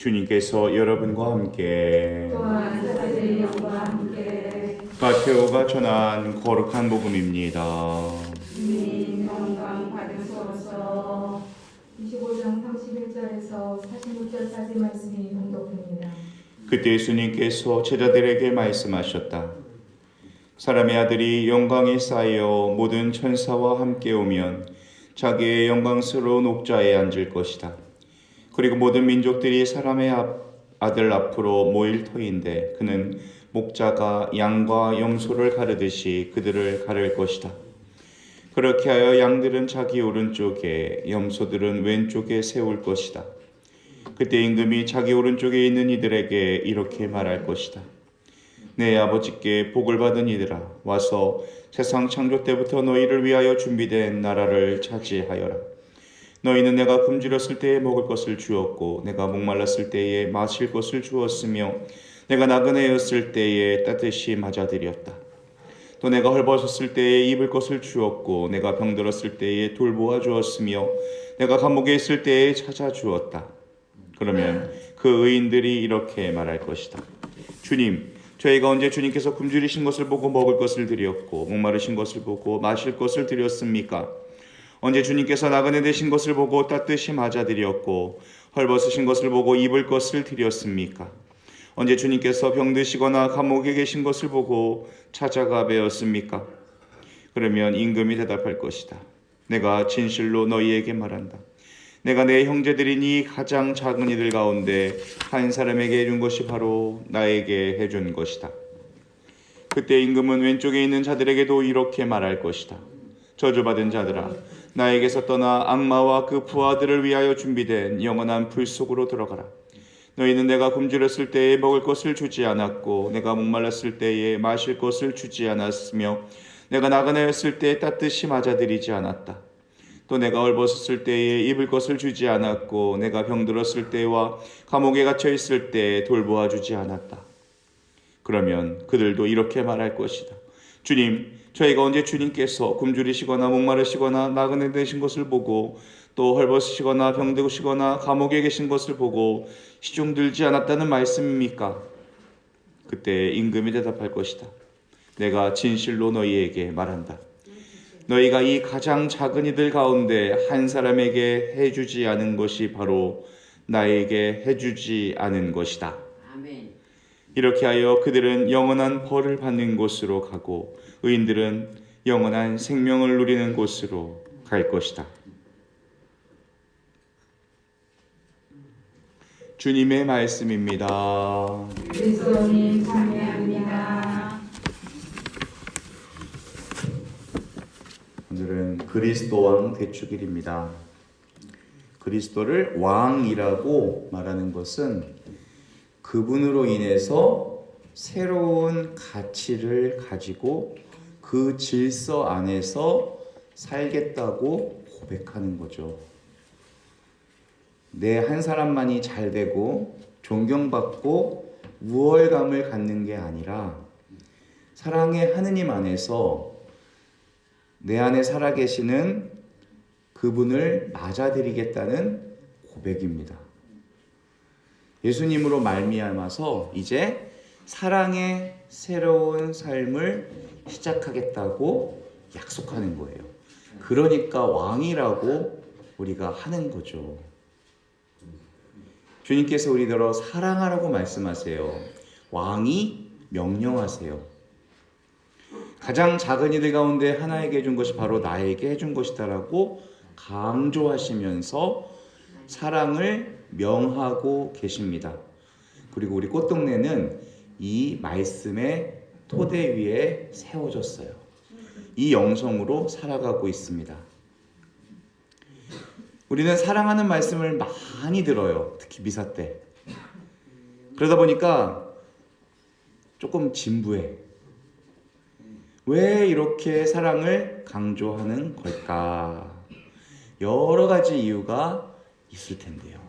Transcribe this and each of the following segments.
주님께서 여러분과 함께 또한 사람의 영과 함께 마테오가 전한 거룩한 복음입니다. 주님 영광 받으소서. 25장 31절에서 46절까지 말씀이 봉독됩니다. 그때 예수님께서 제자들에게 말씀하셨다. 사람의 아들이 영광에 쌓여 모든 천사와 함께 오면 자기의 영광스러운 옥좌에 앉을 것이다. 그리고 모든 민족들이 사람의 아들 앞으로 모일 터인데 그는 목자가 양과 염소를 가르듯이 그들을 가를 것이다. 그렇게 하여 양들은 자기 오른쪽에 염소들은 왼쪽에 세울 것이다. 그때 임금이 자기 오른쪽에 있는 이들에게 이렇게 말할 것이다. 내 아버지께 복을 받은 이들아, 와서 세상 창조 때부터 너희를 위하여 준비된 나라를 차지하여라. 너희는 내가 굶주렸을 때에 먹을 것을 주었고 내가 목말랐을 때에 마실 것을 주었으며 내가 나그네였을 때에 따뜻이 맞아들였다. 또 내가 헐벗었을 때에 입을 것을 주었고 내가 병들었을 때에 돌보아 주었으며 내가 감옥에 있을 때에 찾아주었다. 그러면 그 의인들이 이렇게 말할 것이다. 주님, 저희가 언제 주님께서 굶주리신 것을 보고 먹을 것을 드렸고 목마르신 것을 보고 마실 것을 드렸습니까? 언제 주님께서 나그네 되신 것을 보고 따뜻이 맞아드렸고 헐벗으신 것을 보고 입을 것을 드렸습니까? 언제 주님께서 병드시거나 감옥에 계신 것을 보고 찾아가 뵈었습니까? 그러면 임금이 대답할 것이다. 내가 진실로 너희에게 말한다. 내가 내 형제들이니 가장 작은 이들 가운데 한 사람에게 해준 것이 바로 나에게 해준 것이다. 그때 임금은 왼쪽에 있는 자들에게도 이렇게 말할 것이다. 저주받은 자들아, 나에게서 떠나 악마와 그 부하들을 위하여 준비된 영원한 불 속으로 들어가라. 너희는 내가 굶주렸을 때에 먹을 것을 주지 않았고 내가 목말랐을 때에 마실 것을 주지 않았으며 내가 나그네였을 때에 따뜻이 맞아들이지 않았다. 또 내가 헐벗었을 때에 입을 것을 주지 않았고 내가 병들었을 때와 감옥에 갇혀 있을 때에 돌보아 주지 않았다. 그러면 그들도 이렇게 말할 것이다. 주님, 저희가 언제 주님께서 굶주리시거나 목마르시거나 나그네 되신 것을 보고 또 헐벗으시거나 병드시거나 감옥에 계신 것을 보고 시중 들지 않았다는 말씀입니까? 그때 임금이 대답할 것이다. 내가 진실로 너희에게 말한다. 너희가 이 가장 작은 이들 가운데 한 사람에게 해주지 않은 것이 바로 나에게 해주지 않은 것이다. 아멘. 이렇게 하여 그들은 영원한 벌을 받는 곳으로 가고 의인들은 영원한 생명을 누리는 곳으로 갈 것이다. 주님의 말씀입니다. 그리스도님 찬양합니다. 오늘은 그리스도 왕 대축일입니다. 그리스도를 왕이라고 말하는 것은 그분으로 인해서 새로운 가치를 가지고 그 질서 안에서 살겠다고 고백하는 거죠. 내 한 사람만이 잘 되고 존경받고 우월감을 갖는 게 아니라 사랑의 하느님 안에서 내 안에 살아계시는 그분을 맞아들이겠다는 고백입니다. 예수님으로 말미암아서 이제 사랑의 새로운 삶을 시작하겠다고 약속하는 거예요. 그러니까 왕이라고 우리가 하는 거죠. 주님께서 우리더러 사랑하라고 말씀하세요. 왕이 명령하세요. 가장 작은 이들 가운데 하나에게 해준 것이 바로 나에게 해준 것이다라고 강조하시면서 사랑을 명하고 계십니다. 그리고 우리 꽃동네는 이 말씀의 토대 위에 세워졌어요. 이 영성으로 살아가고 있습니다. 우리는 사랑하는 말씀을 많이 들어요. 특히 미사 때. 그러다 보니까 조금 진부해. 왜 이렇게 사랑을 강조하는 걸까? 여러 가지 이유가 있을 텐데요.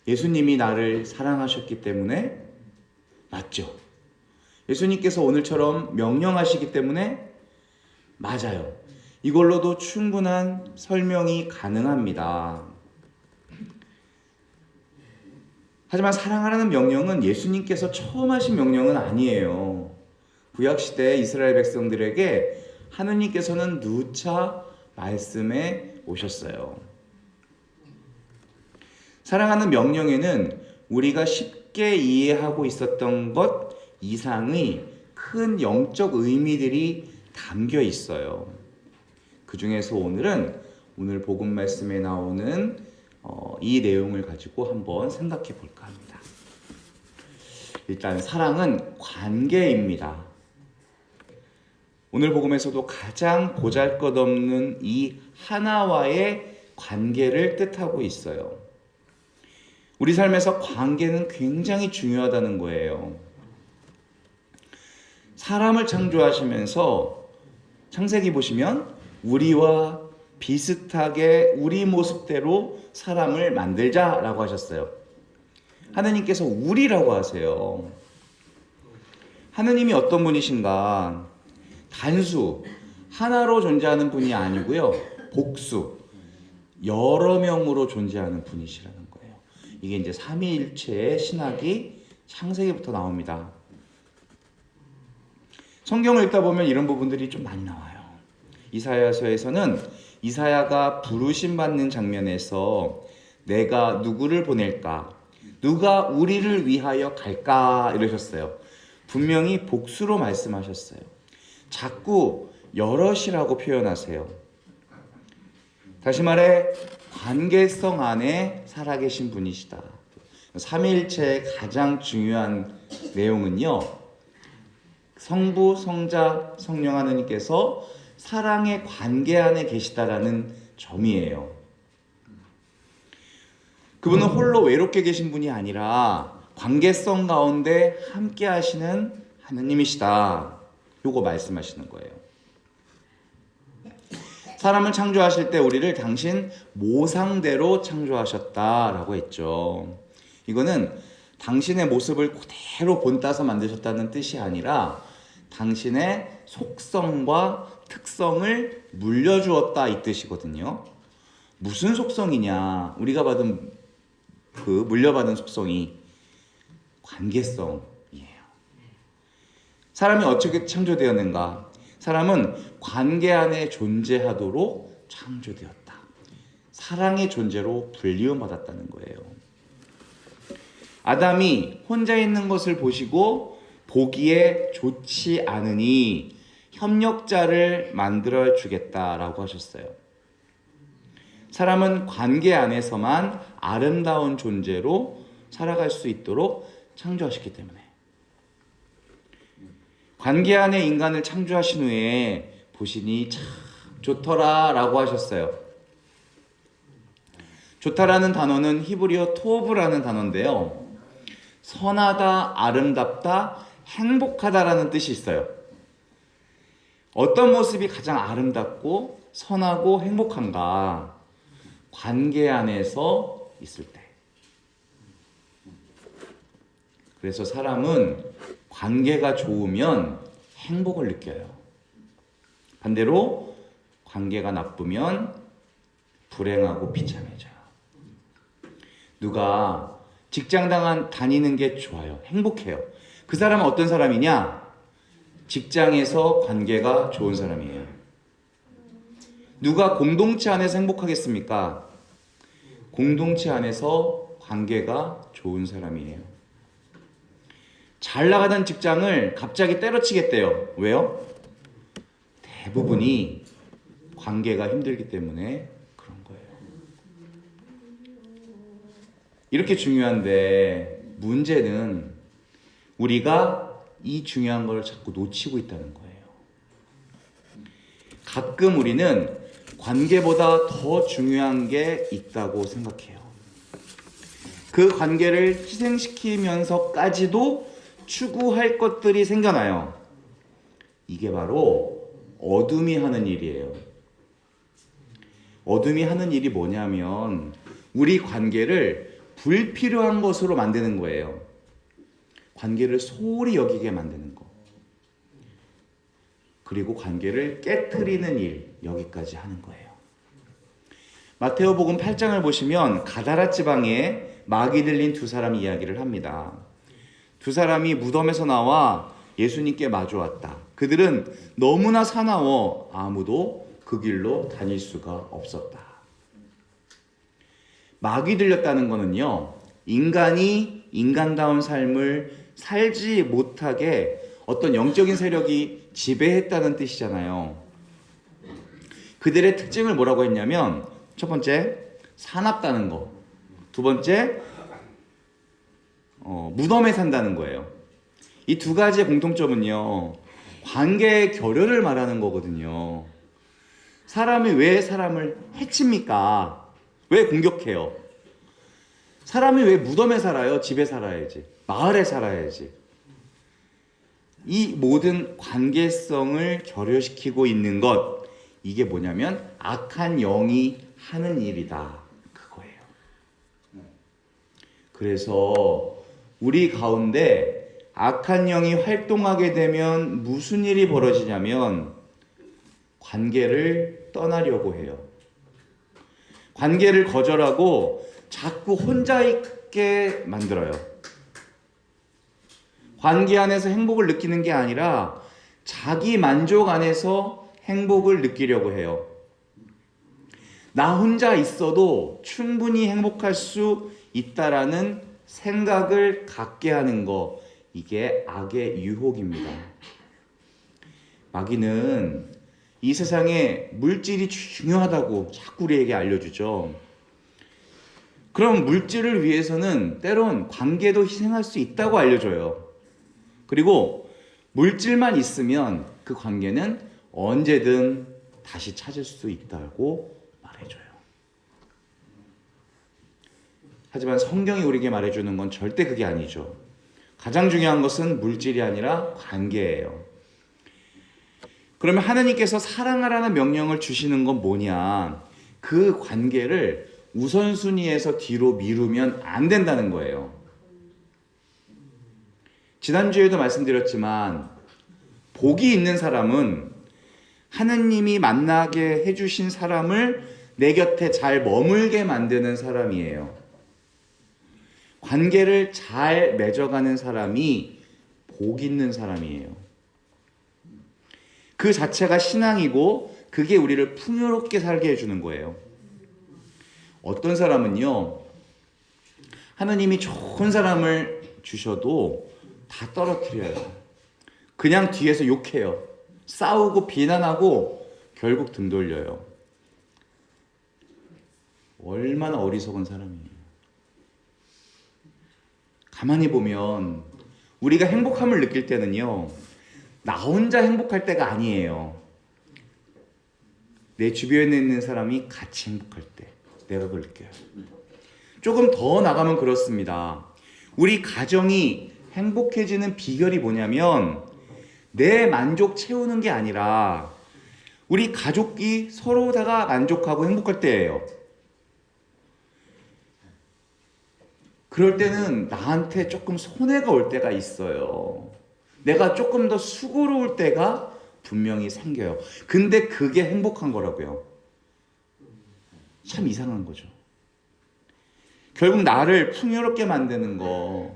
예수님이 나를 사랑하셨기 때문에 맞죠? 예수님께서 오늘처럼 명령하시기 때문에 맞아요. 이걸로도 충분한 설명이 가능합니다. 하지만 사랑하라는 명령은 예수님께서 처음 하신 명령은 아니에요. 구약시대 이스라엘 백성들에게 하느님께서는 누차 말씀해 오셨어요. 사랑하는 명령에는 우리가 쉽게 이해하고 있었던 것 이상의 큰 영적 의미들이 담겨 있어요. 그 중에서 오늘 복음 말씀에 나오는 이 내용을 가지고 한번 생각해 볼까 합니다. 일단 사랑은 관계입니다. 오늘 복음에서도 가장 보잘것없는 이 하나와의 관계를 뜻하고 있어요. 우리 삶에서 관계는 굉장히 중요하다는 거예요. 사람을 창조하시면서 창세기 보시면 우리와 비슷하게 우리 모습대로 사람을 만들자라고 하셨어요. 하느님께서 우리라고 하세요. 하느님이 어떤 분이신가? 단수, 하나로 존재하는 분이 아니고요. 복수, 여러 명으로 존재하는 분이시라는 거예요. 이게 이제 삼위일체의 신학이 창세기부터 나옵니다. 성경을 읽다 보면 이런 부분들이 좀 많이 나와요. 이사야서에서는 이사야가 부르심 받는 장면에서 내가 누구를 보낼까? 누가 우리를 위하여 갈까? 이러셨어요. 분명히 복수로 말씀하셨어요. 자꾸 여럿이라고 표현하세요. 다시 말해 관계성 안에 살아계신 분이시다. 삼위일체의 가장 중요한 내용은요. 성부, 성자, 성령 하느님께서 사랑의 관계 안에 계시다라는 점이에요. 그분은 홀로 외롭게 계신 분이 아니라 관계성 가운데 함께 하시는 하느님이시다. 요거 말씀하시는 거예요. 사람을 창조하실 때 우리를 당신 모상대로 창조하셨다라고 했죠. 이거는 당신의 모습을 그대로 본따서 만드셨다는 뜻이 아니라 당신의 속성과 특성을 물려주었다 이 뜻이거든요. 무슨 속성이냐? 우리가 받은 물려받은 속성이 관계성이에요. 사람이 어떻게 창조되었는가? 사람은 관계 안에 존재하도록 창조되었다. 사랑의 존재로 불리움받았다는 거예요. 아담이 혼자 있는 것을 보시고 보기에 좋지 않으니 협력자를 만들어 주겠다라고 하셨어요. 사람은 관계 안에서만 아름다운 존재로 살아갈 수 있도록 창조하셨기 때문에 관계 안에 인간을 창조하신 후에 보시니 참 좋더라 라고 하셨어요. 좋다라는 단어는 히브리어 토브라는 단어인데요. 선하다, 아름답다, 행복하다라는 뜻이 있어요. 어떤 모습이 가장 아름답고 선하고 행복한가? 관계 안에서 있을 때. 그래서 사람은 관계가 좋으면 행복을 느껴요. 반대로 관계가 나쁘면 불행하고 비참해져요. 누가 직장 다니는 게 좋아요. 행복해요. 그 사람은 어떤 사람이냐? 직장에서 관계가 좋은 사람이에요. 누가 공동체 안에서 행복하겠습니까? 공동체 안에서 관계가 좋은 사람이에요. 잘 나가던 직장을 갑자기 때려치겠대요. 왜요? 대부분이 관계가 힘들기 때문에 그런 거예요. 이렇게 중요한데 문제는 우리가 이 중요한 걸 자꾸 놓치고 있다는 거예요. 가끔 우리는 관계보다 더 중요한 게 있다고 생각해요. 그 관계를 희생시키면서까지도 추구할 것들이 생겨나요. 이게 바로 어둠이 하는 일이에요. 어둠이 하는 일이 뭐냐면 우리 관계를 불필요한 것으로 만드는 거예요. 관계를 소홀히 여기게 만드는 거. 그리고 관계를 깨트리는 일, 여기까지 하는 거예요. 마테오복음 8장을 보시면 가다라 지방에 막이 들린 두 사람 이야기를 합니다. 두 사람이 무덤에서 나와 예수님께 마주왔다. 그들은 너무나 사나워 아무도 그 길로 다닐 수가 없었다. 막이 들렸다는 거는요, 인간이 인간다운 삶을 살지 못하게 어떤 영적인 세력이 지배했다는 뜻이잖아요. 그들의 특징을 뭐라고 했냐면, 첫 번째, 사납다는 거. 두 번째, 무덤에 산다는 거예요. 이 두 가지의 공통점은요, 관계의 결여를 말하는 거거든요. 사람이 왜 사람을 해칩니까? 왜 공격해요? 사람이 왜 무덤에 살아요? 집에 살아야지. 마을에 살아야지. 이 모든 관계성을 결여시키고 있는 것, 이게 뭐냐면 악한 영이 하는 일이다. 그거예요. 그래서 우리 가운데 악한 영이 활동하게 되면 무슨 일이 벌어지냐면 관계를 떠나려고 해요. 관계를 거절하고 자꾸 혼자 있게 만들어요. 관계 안에서 행복을 느끼는 게 아니라 자기 만족 안에서 행복을 느끼려고 해요. 나 혼자 있어도 충분히 행복할 수 있다라는 생각을 갖게 하는 거, 이게 악의 유혹입니다. 마귀는 이 세상에 물질이 중요하다고 자꾸 우리에게 알려주죠. 그럼 물질을 위해서는 때론 관계도 희생할 수 있다고 알려줘요. 그리고 물질만 있으면 그 관계는 언제든 다시 찾을 수 있다고 말해줘요. 하지만 성경이 우리에게 말해주는 건 절대 그게 아니죠. 가장 중요한 것은 물질이 아니라 관계예요. 그러면 하나님께서 사랑하라는 명령을 주시는 건 뭐냐? 그 관계를 우선순위에서 뒤로 미루면 안 된다는 거예요. 지난주에도 말씀드렸지만 복이 있는 사람은 하느님이 만나게 해주신 사람을 내 곁에 잘 머물게 만드는 사람이에요. 관계를 잘 맺어가는 사람이 복 있는 사람이에요. 그 자체가 신앙이고 그게 우리를 풍요롭게 살게 해주는 거예요. 어떤 사람은요, 하느님이 좋은 사람을 주셔도 다 떨어뜨려요. 그냥 뒤에서 욕해요. 싸우고 비난하고 결국 등 돌려요. 얼마나 어리석은 사람이에요. 가만히 보면 우리가 행복함을 느낄 때는요, 나 혼자 행복할 때가 아니에요. 내 주변에 있는 사람이 같이 행복할 때 내가 그걸 느껴요. 조금 더 나가면 그렇습니다. 우리 가정이 행복해지는 비결이 뭐냐면 내 만족 채우는 게 아니라 우리 가족이 서로다가 만족하고 행복할 때예요. 그럴 때는 나한테 조금 손해가 올 때가 있어요. 내가 조금 더 수고로울 때가 분명히 생겨요. 근데 그게 행복한 거라고요. 참 이상한 거죠. 결국 나를 풍요롭게 만드는 거,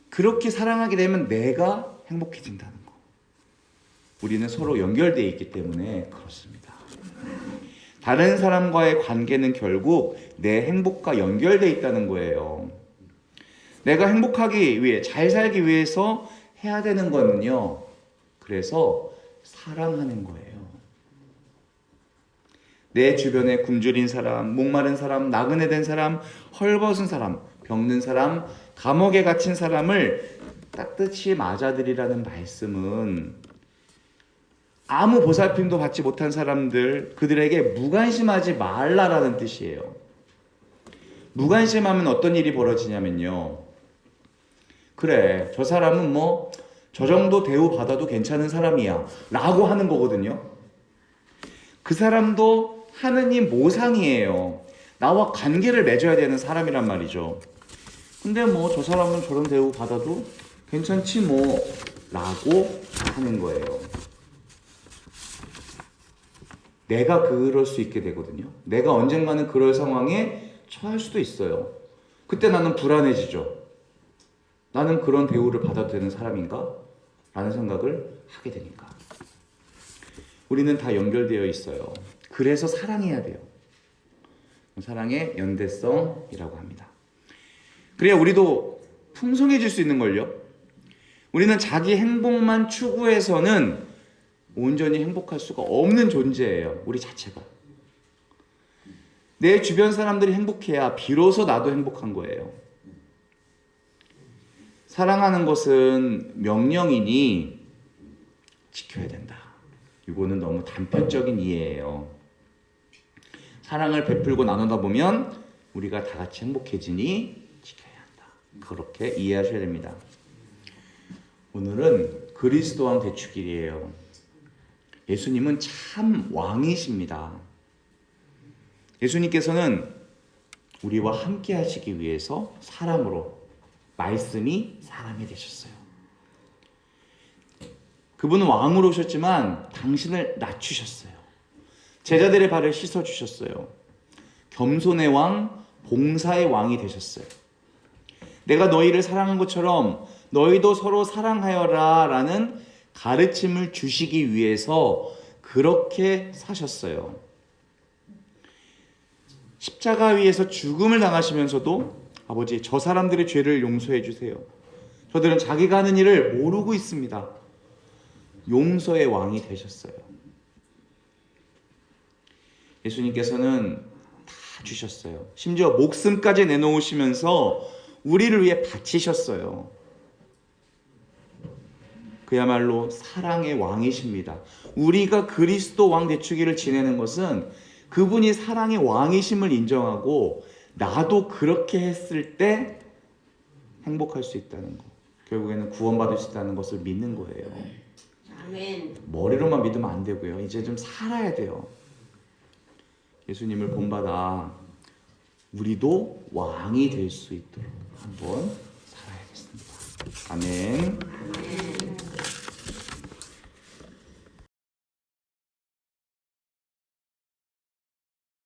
그렇게 사랑하게 되면 내가 행복해진다는 거. 우리는 서로 연결되어 있기 때문에 그렇습니다. 다른 사람과의 관계는 결국 내 행복과 연결되어 있다는 거예요. 내가 행복하기 위해, 잘 살기 위해서 해야 되는 거는요, 그래서 사랑하는 거예요. 내 주변에 굶주린 사람, 목마른 사람, 나그네 된 사람, 헐벗은 사람, 병든 사람, 감옥에 갇힌 사람을 따뜻이 맞아들이라는 말씀은 아무 보살핌도 받지 못한 사람들, 그들에게 무관심하지 말라라는 뜻이에요. 무관심하면 어떤 일이 벌어지냐면요, 그래, 저 사람은 뭐 저 정도 대우 받아도 괜찮은 사람이야 라고 하는 거거든요. 그 사람도 하느님 모상이에요. 나와 관계를 맺어야 되는 사람이란 말이죠. 근데 뭐 저 사람은 저런 대우 받아도 괜찮지 뭐 라고 하는 거예요. 내가 그럴 수 있게 되거든요. 내가 언젠가는 그럴 상황에 처할 수도 있어요. 그때 나는 불안해지죠. 나는 그런 대우를 받아도 되는 사람인가? 라는 생각을 하게 되니까. 우리는 다 연결되어 있어요. 그래서 사랑해야 돼요. 사랑의 연대성이라고 합니다. 그래야 우리도 풍성해질 수 있는 걸요. 우리는 자기 행복만 추구해서는 온전히 행복할 수가 없는 존재예요. 우리 자체가. 내 주변 사람들이 행복해야 비로소 나도 행복한 거예요. 사랑하는 것은 명령이니 지켜야 된다. 이거는 너무 단편적인 이해예요. 사랑을 베풀고 나누다 보면 우리가 다 같이 행복해지니 지켜야 한다. 그렇게 이해하셔야 됩니다. 오늘은 그리스도 왕 대축일이에요. 예수님은 참 왕이십니다. 예수님께서는 우리와 함께 하시기 위해서 사람으로, 말씀이 사람이 되셨어요. 그분은 왕으로 오셨지만 당신을 낮추셨어요. 제자들의 발을 씻어주셨어요. 겸손의 왕, 봉사의 왕이 되셨어요. 내가 너희를 사랑한 것처럼 너희도 서로 사랑하여라 라는 가르침을 주시기 위해서 그렇게 사셨어요. 십자가 위에서 죽음을 당하시면서도 아버지, 저 사람들의 죄를 용서해 주세요. 저들은 자기가 하는 일을 모르고 있습니다. 용서의 왕이 되셨어요. 예수님께서는 다 주셨어요. 심지어 목숨까지 내놓으시면서 우리를 위해 바치셨어요. 그야말로 사랑의 왕이십니다. 우리가 그리스도 왕 대축일을 지내는 것은 그분이 사랑의 왕이심을 인정하고 나도 그렇게 했을 때 행복할 수 있다는 거. 결국에는 구원받을 수 있다는 것을 믿는 거예요. 아멘. 머리로만 믿으면 안 되고요. 이제 좀 살아야 돼요. 예수님을 본받아 우리도 왕이 될 수 있도록 한번 살아야겠습니다. 아멘.